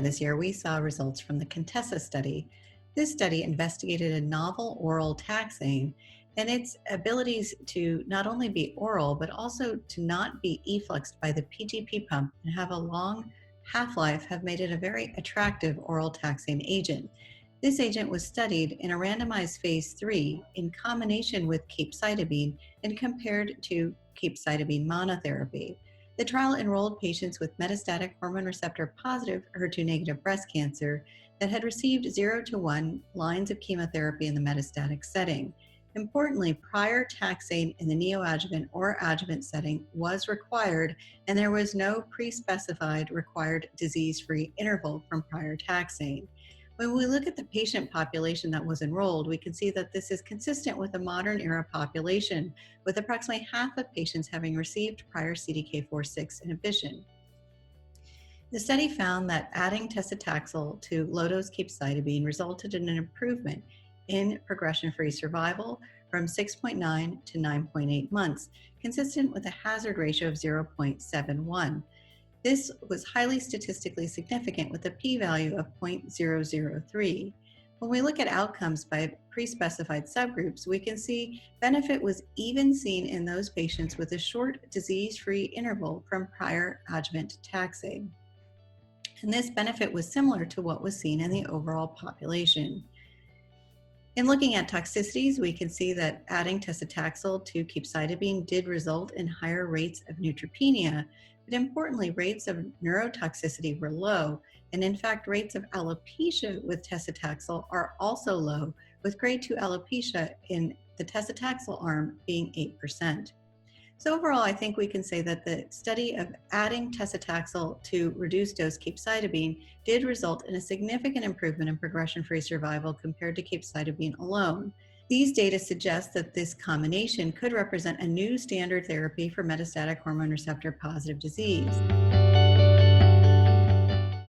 this year, we saw results from the CONTESSA study. This study investigated a novel oral taxane and its abilities to not only be oral, but also to not be effluxed by the PGP pump and have a long half-life have made it a very attractive oral taxane agent. This agent was studied in a randomized phase 3 in combination with capecitabine and compared to capecitabine monotherapy. The trial enrolled patients with metastatic hormone receptor positive HER2 negative breast cancer that had received 0 to 1 lines of chemotherapy in the metastatic setting. Importantly, prior taxane in the neoadjuvant or adjuvant setting was required, and there was no pre-specified required disease-free interval from prior taxane. When we look at the patient population that was enrolled, we can see that this is consistent with a modern era population, with approximately half of patients having received prior CDK4/6 inhibition. The study found that adding taclizumab to low-dose capecitabine resulted in an improvement in progression-free survival from 6.9 to 9.8 months, consistent with a hazard ratio of 0.71. This was highly statistically significant with a p-value of 0.003. When we look at outcomes by pre-specified subgroups, we can see benefit was even seen in those patients with a short disease-free interval from prior adjuvant taxane. And this benefit was similar to what was seen in the overall population. In looking at toxicities, we can see that adding taclizumab to capecitabine did result in higher rates of neutropenia, but importantly, rates of neurotoxicity were low, and in fact, rates of alopecia with taclizumab are also low, with grade 2 alopecia in the taclizumab arm being 8%. So overall, I think we can say that the study of adding taclizumab to reduced dose capecitabine did result in a significant improvement in progression-free survival compared to capecitabine alone. These data suggest that this combination could represent a new standard therapy for metastatic hormone receptor positive disease.